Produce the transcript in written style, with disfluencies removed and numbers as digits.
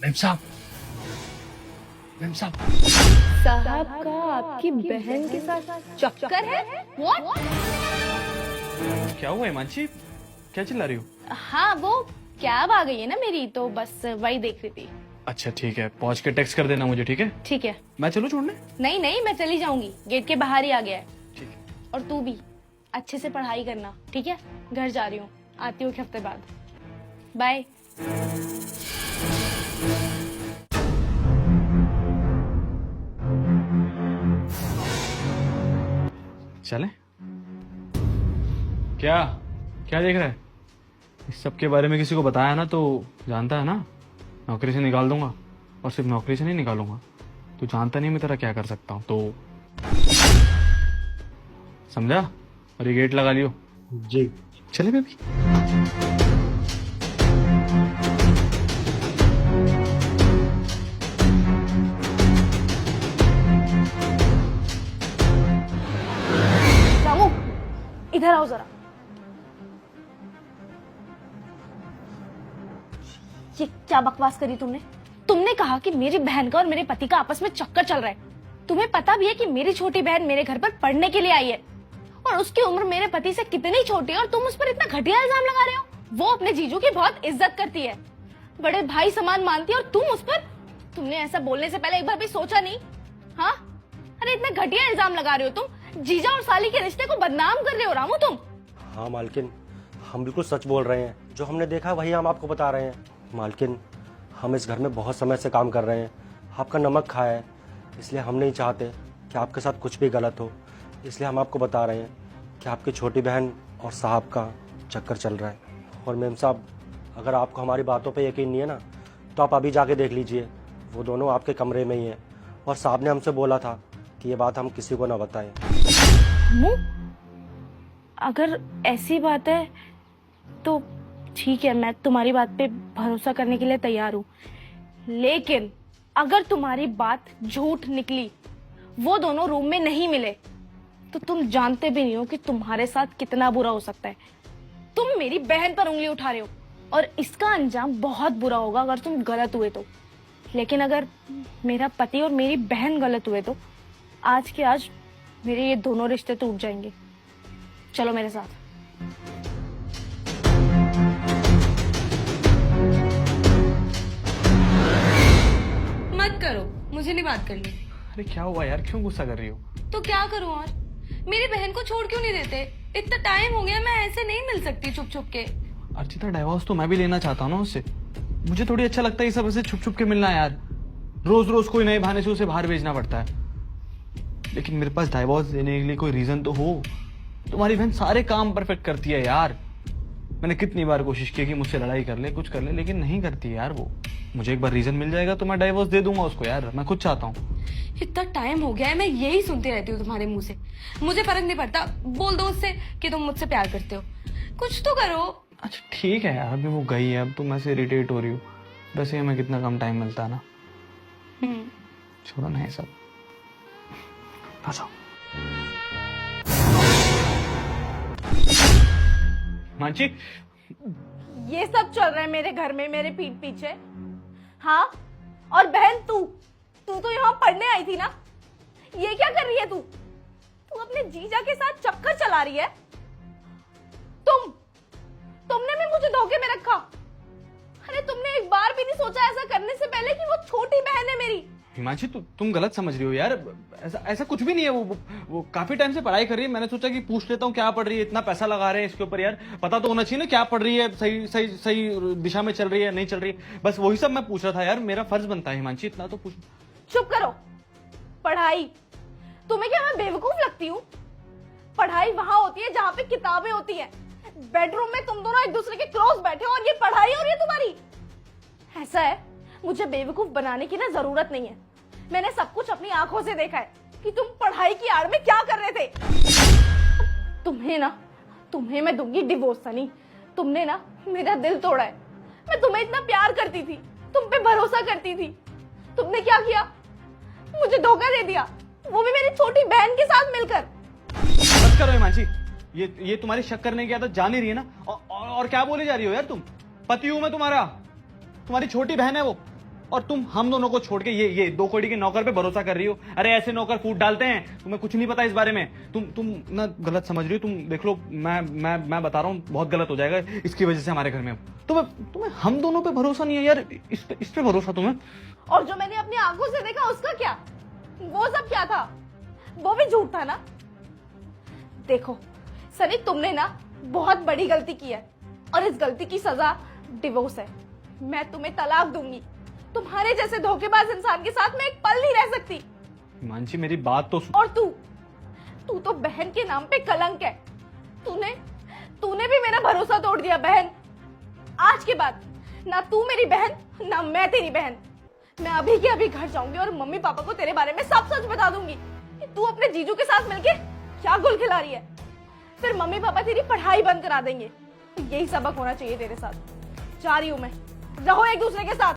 Ma'am साहब, ma'am साहब, साहब का आपकी बहन के साथ चक्कर है? What? क्या हुआ हिमांशी, क्या चिल्ला रही हो? हाँ वो कैब आ गई है ना मेरी, तो बस वही देख रही थी। अच्छा ठीक है, पहुंच के टेक्स्ट कर देना मुझे, ठीक है? ठीक है। मैं चलूं छोड़ने? नहीं नहीं, मैं चली जाऊंगी, गेट के बाहर ही आ गया है। ठीक है। और तू भी अच्छे से पढ़ाई करना, ठीक है? घर जा रही हूँ, आती हूँ एक हफ्ते बाद। बाय। चले? क्या क्या देख रहा है? इस सब के बारे में किसी को बताया ना तो जानता है ना, नौकरी से निकाल दूंगा। और सिर्फ नौकरी से नहीं निकालूंगा, तू जानता नहीं मैं तेरा क्या कर सकता हूँ, तो समझा? और ये गेट लगा लियो। जी। चले बेबी। रामू, इधर आओ जरा। ये क्या बकवास करी तुमने? तुमने कहा कि मेरी बहन का और मेरे पति का आपस में चक्कर चल रहा है। तुम्हें पता भी है कि मेरी छोटी बहन मेरे घर पर पढ़ने के लिए आई है और उसकी उम्र मेरे पति से कितनी छोटी है, और तुम उस पर इतना घटिया इल्जाम लगा रहे हो। वो अपने जीजू की बहुत इज्जत करती है, बड़े भाई समान मानती है, और तुम उस पर, तुमने ऐसा बोलने से पहले एक बार भी सोचा नहीं? हाँ, अरे इतने घटिया इल्जाम लगा रहे हो तुम। जीजा और साली के रिश्ते को बदनाम कर रहे हो रामू तुम। हाँ मालकिन, हम बिल्कुल सच बोल रहे हैं। जो हमने देखा वही हम आपको बता रहे हैं। मालकिन, हम इस घर में बहुत समय से काम कर रहे हैं, आपका नमक खाया है, इसलिए हम नहीं चाहते कि आपके साथ कुछ भी गलत हो। इसलिए हम आपको बता रहे हैं कि आपकी छोटी बहन और साहब का चक्कर चल रहा है। और मेम साहब, अगर आपको हमारी बातों पे यकीन नहीं है ना, तो आप अभी जाके देख लीजिए, वो दोनों आपके कमरे में ही हैं। और साहब ने हमसे बोला था कि ये बात हम किसी को ना बताएं। अगर ऐसी बात है तो ठीक है, मैं तुम्हारी बात पे भरोसा करने के लिए तैयार हूँ, लेकिन अगर तुम्हारी बात झूठ निकली, वो दोनों रूम में नहीं मिले, तो तुम जानते भी नहीं हो कि तुम्हारे साथ कितना बुरा हो सकता है। तुम मेरी बहन पर उंगली उठा रहे हो और इसका अंजाम बहुत बुरा होगा अगर तुम गलत हुए तो। लेकिन अगर मेरा पति और मेरी बहन गलत हुए तो आज के आज मेरे ये दोनों रिश्ते टूट जाएंगे। चलो मेरे साथ। मत करो, मुझे नहीं बात करनी। अरे क्या हुआ यार, क्यों गुस्सा कर रही हो? तो क्या करूं और? मेरी बहन को छोड़ क्यों नहीं देते? इतना टाइम हो गया, मैं ऐसे नहीं मिल सकती छुप छुप के। अर्चिता, डाइवोर्स तो मैं भी लेना चाहता हूँ ना उससे। मुझे थोड़ी अच्छा लगता है ये सब ऐसे छुप छुप के मिलना यार। रोज रोज कोई नए बहाने से उसे बाहर भेजना पड़ता है। लेकिन मेरे पास डाइवोर्स देने के लिए कोई रीजन तो हो। तुम्हारी बहन सारे काम परफेक्ट करती है यार। मैंने कितनी बार कोशिश की कि मुझसे लड़ाई कर ले, कुछ कर ले, लेकिन नहीं करती है यार वो। मुझे एक बार रीजन मिल जाएगा तो मैं डाइवोर्स दे दूंगा उसको यार, मैं खुद चाहता हूँ। इतना टाइम हो गया है, मैं यही सुनती रहती हूँ तुम्हारे मुंह से। मुझे फर्क नहीं पड़ता, बोल दो उससे कि तुम मुझसे प्यार करते हो। कुछ तो करो। अच्छा ठीक है यार, अभी वो गई है, अब तुम ऐसे इरिटेट हो रही हो। वैसे हमें कितना कम टाइम मिलता है ना। छोड़ो ना ये सब, आ जाओ। मांची, ये सब चल रहा है मेरे घर में मेरे पीठ पीछे। हाँ, और बहन तू तो यहाँ पढ़ने आई थी ना? ये क्या कर रही है तू? तू अपने जीजा के साथ चक्कर चला रही है। तुमने भी मुझे धोखे में रखा। अरे तुमने एक बार भी नहीं सोचा ऐसा करने से पहले कि वो छोटी बहन है मेरी। हिमांशी, तुम गलत समझ रही हो यार। ऐसा कुछ भी नहीं है। वो काफी टाइम से पढ़ाई कर रही है। मैंने सोचा कि पूछ लेता हूँ क्या पढ़ रही है, इतना पैसा लगा रहे हैं इसके ऊपर यार, पता तो होना चाहिए ना क्या पढ़ रही है, सही दिशा में चल रही है, नहीं चल रही है। बस वही सब मैं पूछ रहा था यार, मेरा फर्ज बनता है हिमांशी, इतना तो पूछ। चुप करो। पढ़ाई? तुम्हें क्या मैं बेवकूफ लगती हूँ? पढ़ाई वहां होती है जहाँ पे किताबें होती है। बेडरूम में तुम दोनों एक दूसरे के क्लोज बैठे हो और ये पढ़ाई हो रही है तुम्हारी। ऐसा है, मुझे बेवकूफ बनाने की ना जरूरत नहीं है। मैंने सब कुछ अपनी आंखों से देखा है कि तुम पढ़ाई की आड़ में क्या कर रहे थे। तुम्हें मैं दूंगी डिवोर्स सनी। तुमने ना मेरा दिल तोड़ा है। मैं तुम्हें इतना प्यार करती थी, तुम पे भरोसा करती थी। तुमने क्या किया? मुझे धोखा दे दिया, वो भी मेरी छोटी बहन के साथ मिलकर। बस करो हिमांशी, ये तुम्हारी शक करने की आदत जान ही रही है ना। और क्या बोले जा रही हो यार तुम? पति हूं मैं तुम्हारा, तुम्हारी छोटी बहन है वो। और तुम हम दोनों को छोड़ के ये 2 कौड़ी के नौकर पे भरोसा कर रही हो। अरे ऐसे नौकर फूट डालते हैं, तुम्हें कुछ नहीं पता इस बारे में। तुम ना गलत समझ रही हो। तुम देख लो, मैं बता रहा हूँ बहुत गलत हो जाएगा इसकी वजह से हमारे घर में। तुम्हें हम दोनों पे भरोसा नहीं है यार, इस पे भरोसा तुम्हें। और जो मैंने अपनी आंखों से देखा उसका क्या? वो सब क्या था? वो भी झूठ था ना। देखो सनी, तुमने ना बहुत बड़ी गलती की है और इस गलती की सजा डिवोर्स है। मैं तुम्हें तलाक दूंगी। तुम्हारे जैसे धोखेबाज इंसान के साथ मैं एक पल नहीं रह सकती। हिमांशी मेरी बात तो सुन। और तू तो बहन के नाम पे कलंक है। तूने भी मेरा भरोसा तोड़ दिया बहन। आज के बाद ना तू मेरी बहन ना मैं तेरी बहन। मैं अभी के अभी घर जाऊंगी और मम्मी पापा को तेरे बारे में सब सच बता दूंगी कि तू अपने जीजू के साथ मिलके क्या गुल खिला रही है। फिर मम्मी पापा तेरी पढ़ाई बंद करा देंगे। यही सबक होना चाहिए तेरे साथ। जा रही हूं मैं, रहो एक दूसरे के साथ।